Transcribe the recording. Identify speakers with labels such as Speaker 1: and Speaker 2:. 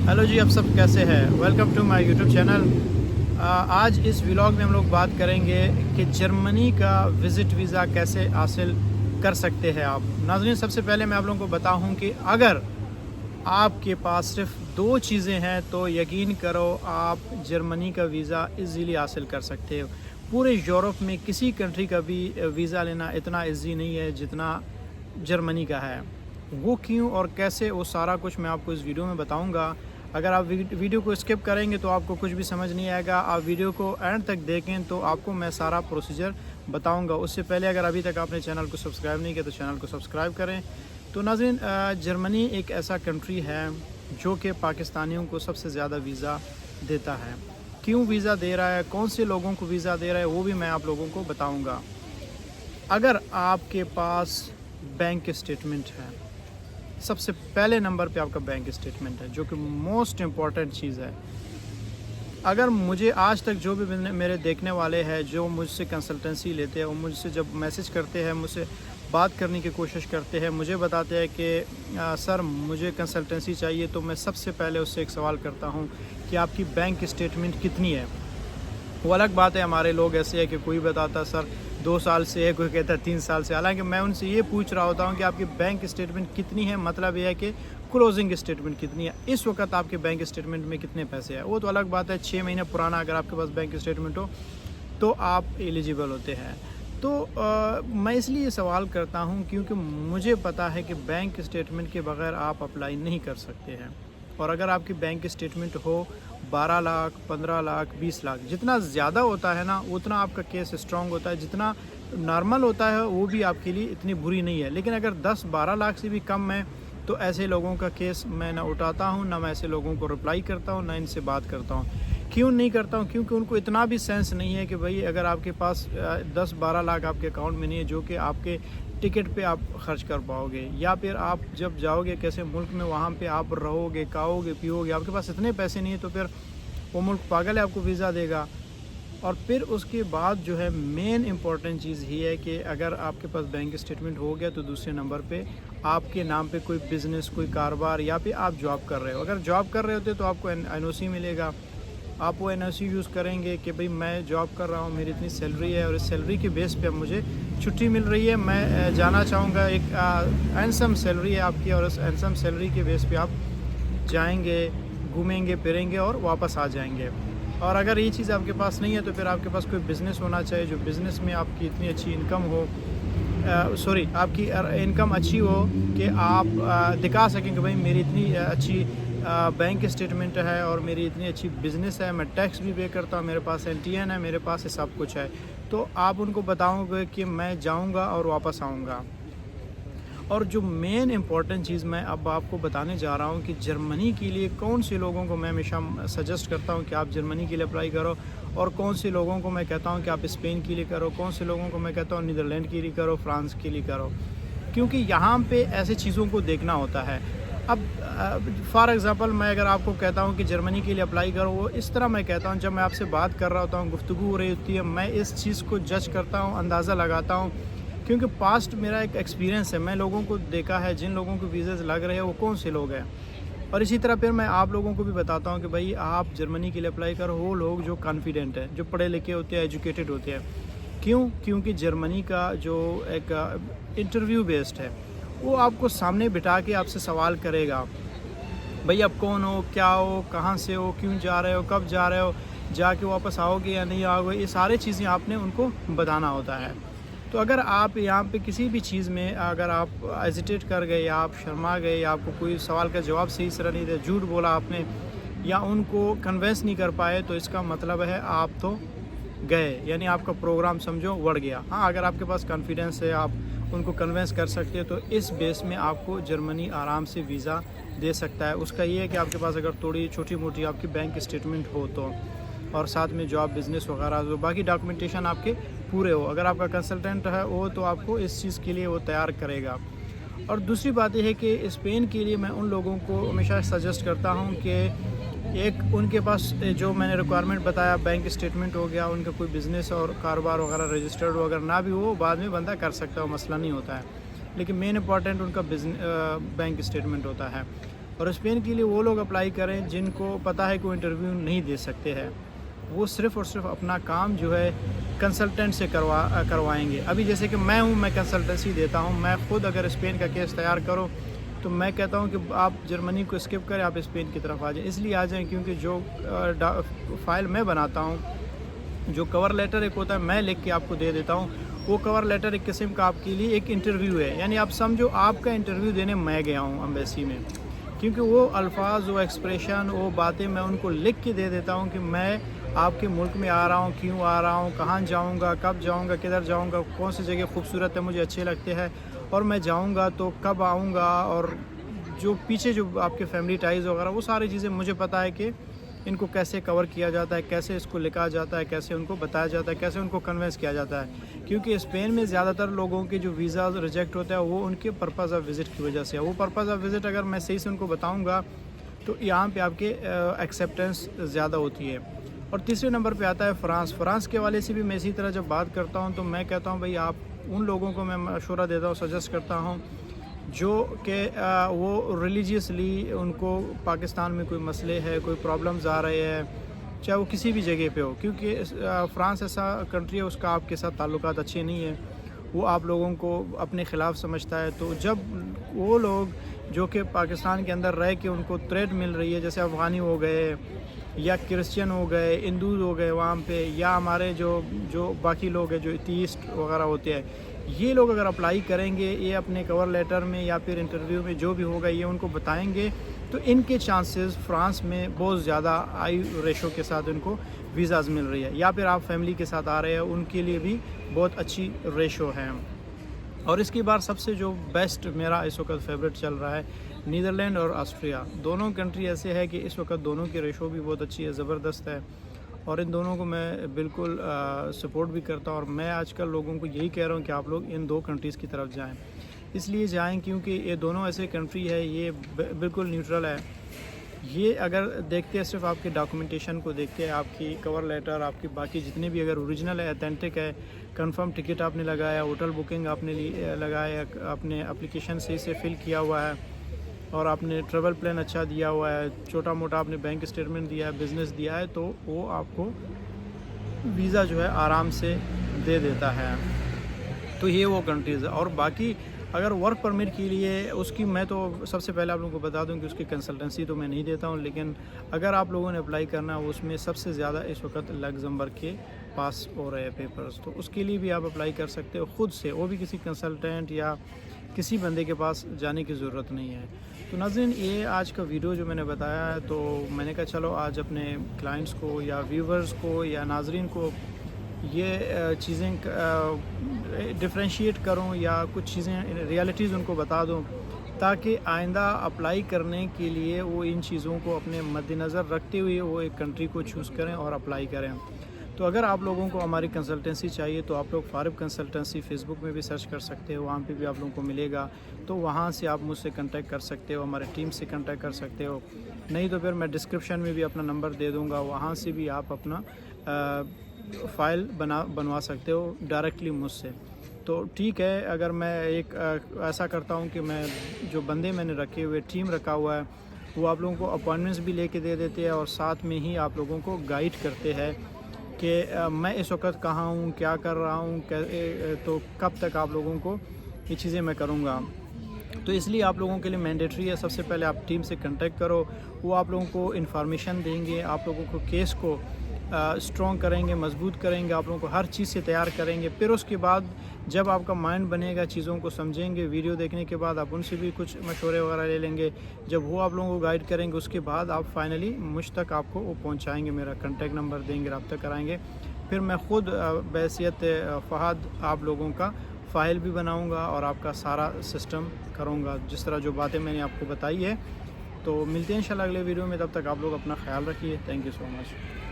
Speaker 1: Hello जी, आप सब कैसे हैं? Welcome to my YouTube channel. आज इस व्लॉग में हम लोग बात करेंगे कि जर्मनी का विज़िट वीज़ा कैसे हासिल कर सकते हैं आप। नाज़रीन, सबसे पहले मैं आप लोगों को बताऊं कि अगर आपके पास सिर्फ दो चीज़ें हैं तो यकीन करो आप जर्मनी का वीज़ा इजीली हासिल कर सकते हो। पूरे यूरोप में किसी कंट्री का भी वीज़ा लेना इतना इजी नहीं है जितना जर्मनी का है। वो क्यों और कैसे, वो सारा कुछ मैं आपको इस वीडियो में बताऊंगा। अगर आप वीडियो को स्किप करेंगे तो आपको कुछ भी समझ नहीं आएगा। आप वीडियो को एंड तक देखें तो आपको मैं सारा प्रोसीजर बताऊंगा। उससे पहले अगर अभी तक आपने चैनल को सब्सक्राइब नहीं किया तो चैनल को सब्सक्राइब करें। तो नाज़रीन, जर्मनी एक ऐसा कंट्री है जो कि पाकिस्तानियों को सबसे ज़्यादा वीज़ा देता है। क्यों वीज़ा दे रहा है, कौन से लोगों को वीज़ा दे रहा है, वो भी मैं आप लोगों को बताऊँगा। अगर आपके पास बैंक स्टेटमेंट है, सबसे पहले नंबर पे आपका बैंक स्टेटमेंट है, जो कि मोस्ट इम्पॉर्टेंट चीज़ है। अगर मुझे आज तक जो भी मेरे देखने वाले हैं जो मुझसे कंसल्टेंसी लेते हैं, वो मुझसे जब मैसेज करते हैं, मुझसे बात करने की कोशिश करते हैं, मुझे बताते हैं कि सर मुझे कंसल्टेंसी चाहिए, तो मैं सबसे पहले उससे एक सवाल करता हूँ कि आपकी बैंक स्टेटमेंट कितनी है। वो अलग बात है, हमारे लोग ऐसे है कि कोई बताता सर 2 साल से है, कोई कहता है 3 साल से। हालांकि मैं उनसे ये पूछ रहा होता हूँ कि आपकी बैंक स्टेटमेंट कितनी है, मतलब ये है कि क्लोजिंग स्टेटमेंट कितनी है, इस वक्त आपके बैंक स्टेटमेंट में कितने पैसे हैं। वो तो अलग बात है, 6 महीने पुराना अगर आपके पास बैंक स्टेटमेंट हो तो आप एलिजिबल होते हैं। तो मैं इसलिए सवाल करता हूँ क्योंकि मुझे पता है कि बैंक स्टेटमेंट के बगैर आप अप्लाई नहीं कर सकते हैं। और अगर आपकी बैंक स्टेटमेंट हो 12 लाख, 15 लाख, 20 लाख, जितना ज़्यादा होता है ना उतना आपका केस स्ट्रॉन्ग होता है। जितना नॉर्मल होता है वो भी आपके लिए इतनी बुरी नहीं है। लेकिन अगर 10-12 लाख से भी कम है तो ऐसे लोगों का केस मैं ना उठाता हूँ, ना मैं ऐसे लोगों को रिप्लाई करता हूँ, ना इनसे बात करता हूँ। क्यों नहीं करता हूँ? क्योंकि उनको इतना भी सेंस नहीं है कि भाई अगर आपके पास 10-12 लाख आपके अकाउंट में नहीं है जो कि आपके टिकट पे आप खर्च कर पाओगे, या फिर आप जब जाओगे कैसे मुल्क में वहाँ पे आप रहोगे, खाओगे, पियोगे, आपके पास इतने पैसे नहीं है तो फिर वो मुल्क पागल है आपको वीज़ा देगा। और फिर उसके बाद जो है मेन इम्पॉर्टेंट चीज़ ये है कि अगर आपके पास बैंक स्टेटमेंट हो गया तो दूसरे नंबर पे आपके नाम पे कोई बिज़नेस, कोई कारोबार, या फिर आप जॉब कर रहे हो। अगर जॉब कर रहे होते तो आपको NOC मिलेगा। आप वो NOC यूज़ करेंगे कि भाई मैं जॉब कर रहा हूँ, मेरी इतनी सैलरी है और इस सैलरी के बेस पे अब मुझे छुट्टी मिल रही है, मैं जाना चाहूँगा। एक हैंडसम सैलरी है आपकी और उस हैंडसम सैलरी के बेस पे आप जाएंगे, घूमेंगे फिरेंगे और वापस आ जाएंगे। और अगर ये चीज़ आपके पास नहीं है तो फिर आपके पास कोई बिज़नेस होना चाहिए जो बिज़नेस में आपकी इतनी अच्छी इनकम हो, आपकी इनकम अच्छी हो कि आप दिखा सकें कि भाई मेरी इतनी अच्छी बैंक स्टेटमेंट है और मेरी इतनी अच्छी बिज़नेस है, मैं टैक्स भी पे करता हूँ, मेरे पास NTN है, मेरे पास ये सब कुछ है। तो आप उनको बताओगे कि मैं जाऊँगा और वापस आऊँगा। और जो मेन इम्पॉर्टेंट चीज़ मैं अब आपको बताने जा रहा हूँ कि जर्मनी के लिए कौन से लोगों को मैं हमेशा सजेस्ट करता हूँ कि आप जर्मनी के लिए अप्लाई करो, और कौन से लोगों को मैं कहता हूँ कि आप स्पेन के लिए करो, कौन से लोगों को मैं कहता हूँ नीदरलैंड के लिए करो, फ्रांस के लिए करो। क्योंकि यहाँ पे ऐसे चीज़ों को देखना होता है। अब फॉर एग्ज़ाम्पल मैं अगर आपको कहता हूँ कि जर्मनी के लिए अप्लाई करो, वो इस तरह मैं कहता हूँ, जब मैं आपसे बात कर रहा होता हूँ, गुफ्तगू हो रही होती है, मैं इस चीज़ को जज करता हूँ, अंदाज़ा लगाता हूँ। क्योंकि पास्ट मेरा एक एक्सपीरियंस है, मैं लोगों को देखा है, जिन लोगों को वीज़ाज़ लग रहे हैं वो कौन से लोग हैं। और इसी तरह फिर मैं आप लोगों को भी बताता हूँ कि भाई आप जर्मनी के लिए अप्लाई करो वो लोग जो कॉन्फिडेंट है, जो पढ़े लिखे होते हैं, एजुकेटेड होते हैं। क्यों? क्योंकि जर्मनी का जो एक इंटरव्यू बेस्ड है, वो आपको सामने बिठा के आपसे सवाल करेगा, भाई आप कौन हो, क्या हो, कहाँ से हो, क्यों जा रहे हो, कब जा रहे हो, जाके वापस आओगे या नहीं आओगे, ये सारी चीज़ें आपने उनको बताना होता है। तो अगर आप यहाँ पे किसी भी चीज़ में अगर आप हेजिटेट कर गए, या आप शर्मा गए, या आपको कोई सवाल का जवाब सही तरह नहीं दिया, झूठ बोला आपने, या उनको कन्विंस नहीं कर पाए, तो इसका मतलब है आप तो गए, यानी आपका प्रोग्राम समझो उड़ गया। हाँ, अगर आपके पास कॉन्फिडेंस है, आप उनको कन्विंस कर सकते हो, तो इस बेस में आपको जर्मनी आराम से वीज़ा दे सकता है। उसका ये है कि आपके पास अगर थोड़ी छोटी मोटी आपकी बैंक स्टेटमेंट हो तो, और साथ में जॉब, बिज़नेस वगैरह हो, बाकी डॉक्यूमेंटेशन आपके पूरे हो। अगर आपका कंसल्टेंट है वो तो आपको इस चीज़ के लिए वो तैयार करेगा। और दूसरी बात यह है कि स्पेन के लिए मैं उन लोगों को हमेशा सजेस्ट करता हूँ कि एक उनके पास जो मैंने रिक्वायरमेंट बताया, बैंक स्टेटमेंट हो गया, उनका कोई बिज़नेस और कारोबार वगैरह रजिस्टर्ड हो, अगर ना भी हो बाद में बंदा कर सकता है, मसला नहीं होता है। लेकिन मेन इंपॉर्टेंट उनका बैंक स्टेटमेंट होता है। اور اسپین کے لیے وہ لوگ اپلائی کریں جن کو پتہ ہے کہ وہ انٹرویو نہیں دے سکتے ہیں، وہ صرف اور صرف اپنا کام جو ہے کنسلٹنٹ سے کروائیں گے۔ ابھی جیسے کہ میں ہوں، میں کنسلٹنسی دیتا ہوں، میں خود اگر اسپین کا کیس تیار کروں تو میں کہتا ہوں کہ آپ جرمنی کو اسکپ کریں، آپ اسپین کی طرف آ جائیں۔ اس لیے آ جائیں کیونکہ جو فائل میں بناتا ہوں، جو کور لیٹر ایک ہوتا ہے میں لکھ کے آپ کو دے دیتا ہوں، وہ کور لیٹر ایک قسم کا آپ کے لیے ایک انٹرویو ہے، یعنی آپ سمجھو آپ کا انٹرویو دینے میں گیا ہوں امبیسی میں، کیونکہ وہ الفاظ، وہ ایکسپریشن، وہ باتیں میں ان کو لکھ کے دے دیتا ہوں کہ میں آپ کے ملک میں آ رہا ہوں، کیوں آ رہا ہوں، کہاں جاؤں گا، کب جاؤں گا، کدھر جاؤں گا، کون سی جگہ خوبصورت ہے، مجھے اچھے لگتے ہیں، اور میں جاؤں گا تو کب آؤں گا، اور جو پیچھے جو آپ کے فیملی ٹائز وغیرہ وہ ساری چیزیں مجھے پتہ ہے کہ ان کو کیسے کور کیا جاتا ہے، کیسے اس کو لکھا جاتا ہے، کیسے ان کو بتایا جاتا ہے، کیسے ان کو کنوینس کیا جاتا ہے، کیونکہ اسپین میں زیادہ تر لوگوں کے جو ویزا ریجیکٹ ہوتا ہے وہ ان کے پرپز آف وزٹ کی وجہ سے ہے۔ وہ پرپز آف وزٹ اگر میں صحیح سے ان کو بتاؤں گا تو یہاں پہ آپ کے ایکسیپٹنس زیادہ ہوتی ہے۔ اور تیسرے نمبر پہ آتا ہے فرانس۔ فرانس کے حوالے سے بھی میں اسی طرح جب بات کرتا ہوں تو میں کہتا ہوں بھائی آپ ان لوگوں کو میں مشورہ دیتا ہوں، سجیسٹ کرتا ہوں جو کہ وہ ریلیجیسلی ان کو پاکستان میں کوئی مسئلے ہے، کوئی پرابلمز آ رہے ہیں، چاہے وہ کسی بھی جگہ پہ ہو، کیونکہ فرانس ایسا کنٹری ہے اس کا آپ کے ساتھ تعلقات اچھے نہیں ہیں، وہ آپ لوگوں کو اپنے خلاف سمجھتا ہے۔ تو جب وہ لوگ جو کہ پاکستان کے اندر رہ کے ان کو تھریٹ مل رہی ہے، جیسے افغانی ہو گئے یا کرسچن ہو گئے، ہندوز ہو گئے وہاں پہ، یا ہمارے جو باقی لوگ ہیں جو ایتھیسٹ وغیرہ ہوتے ہیں، یہ لوگ اگر اپلائی کریں گے، یہ اپنے کور لیٹر میں یا پھر انٹرویو میں جو بھی ہوگا یہ ان کو بتائیں گے، تو ان کے چانسز فرانس میں بہت زیادہ ہائی ریشو کے ساتھ ان کو ویزاز مل رہی ہے، یا پھر آپ فیملی کے ساتھ آ رہے ہیں ان کے لیے بھی بہت اچھی ریشو ہے۔ اور اس کے بعد سب سے جو بیسٹ میرا اس وقت فیوریٹ چل رہا ہے نیدرلینڈ اور آسٹریا۔ دونوں کنٹری ایسے ہے کہ اس وقت دونوں کی ریشو بھی بہت اچھی ہے، زبردست ہے، اور ان دونوں کو میں بالکل سپورٹ بھی کرتا ہوں، اور میں آج کل لوگوں کو یہی کہہ رہا ہوں کہ آپ لوگ ان دو کنٹریز کی طرف جائیں، اس لیے جائیں کیونکہ یہ دونوں ایسے کنٹری ہے، یہ بالکل نیوٹرل ہے۔ یہ اگر دیکھتے ہیں صرف آپ کے ڈاکومنٹیشن کو دیکھتے ہیں، آپ کی کور لیٹر، آپ کی باقی جتنے بھی اگر اوریجنل ہے، اتھینٹک ہے، کنفرم ٹکٹ آپ نے لگایا، ہوٹل بکنگ آپ نے لگایا، آپ نے اپلیکیشن صحیح سے فل کیا ہوا ہے، اور آپ نے ٹریول پلان اچھا دیا ہوا ہے، چھوٹا موٹا آپ نے بینک اسٹیٹمنٹ دیا ہے، بزنس دیا ہے، تو وہ آپ کو ویزا جو ہے آرام سے دے دیتا ہے۔ تو یہ وہ کنٹریز ہے۔ اور باقی اگر ورک پرمٹ کے لیے اس کی میں تو سب سے پہلے آپ لوگوں کو بتا دوں کہ اس کی کنسلٹنسی تو میں نہیں دیتا ہوں، لیکن اگر آپ لوگوں نے اپلائی کرنا ہے اس میں سب سے زیادہ اس وقت لگزمبرگ کے پاس ہو رہے ہیں پیپرز، تو اس کے لیے بھی آپ اپلائی کر سکتے ہو خود سے، وہ بھی کسی کنسلٹنٹ یا کسی بندے کے پاس جانے کی ضرورت نہیں ہے۔ تو ناظرین، یہ آج کا ویڈیو جو میں نے بتایا ہے، تو میں نے کہا چلو آج اپنے کلائنٹس کو یا ویورز کو یا ناظرین کو یہ چیزیں ڈفرینشیٹ کروں یا کچھ چیزیں ریالٹیز ان کو بتا دوں، تاکہ آئندہ اپلائی کرنے کے لیے وہ ان چیزوں کو اپنے مد نظر رکھتے ہوئے وہ ایک کنٹری کو چوز کریں اور اپلائی کریں۔ تو اگر آپ لوگوں کو ہماری کنسلٹنسی چاہیے تو آپ لوگ فارغ کنسلٹنسی فیس بک میں بھی سرچ کر سکتے ہو، وہاں پہ بھی آپ لوگوں کو ملے گا، تو وہاں سے آپ مجھ سے کنٹیکٹ کر سکتے ہو، ہمارے ٹیم سے کنٹیکٹ کر سکتے ہو، نہیں تو پھر میں ڈسکرپشن میں بھی اپنا نمبر دے دوں گا، وہاں سے بھی آپ اپنا فائل بنوا سکتے ہو ڈائریکٹلی مجھ سے۔ تو ٹھیک ہے، اگر میں ایک ایسا کرتا ہوں کہ میں جو بندے میں نے رکھے ہوئے، ٹیم رکھا ہوا ہے، وہ آپ لوگوں کو اپوائنٹمنٹس بھی لے کے دے دیتے ہیں، اور ساتھ میں ہی آپ لوگوں کو گائیڈ کرتے ہیں کہ میں اس وقت کہاں ہوں، کیا کر رہا ہوں، تو کب تک آپ لوگوں کو یہ چیزیں میں کروں گا۔ تو اس لیے آپ لوگوں کے لیے مینڈیٹری ہے، سب سے پہلے آپ ٹیم سے کنٹیکٹ کرو، وہ آپ لوگوں کو انفارمیشن دیں گے، آپ لوگوں کو کیس کو اسٹرانگ کریں گے، مضبوط کریں گے، آپ لوگوں کو ہر چیز سے تیار کریں گے۔ پھر اس کے بعد جب آپ کا مائنڈ بنے گا، چیزوں کو سمجھیں گے، ویڈیو دیکھنے کے بعد آپ ان سے بھی کچھ مشورے وغیرہ لے لیں گے، جب وہ آپ لوگوں کو گائیڈ کریں گے، اس کے بعد آپ فائنلی مجھ تک آپ کو وہ پہنچائیں گے، میرا کنٹیکٹ نمبر دیں گے، رابطہ کرائیں گے، پھر میں خود بحیثیت فہد آپ لوگوں کا فائل بھی بناؤں گا اور آپ کا سارا سسٹم کروں گا، جس طرح جو باتیں میں نے آپ کو بتائی ہے۔ تو ملتے ہیں انشاءاللہ اگلے ویڈیو میں، تب تک آپ لوگ اپنا خیال رکھیے۔ Thank you so much.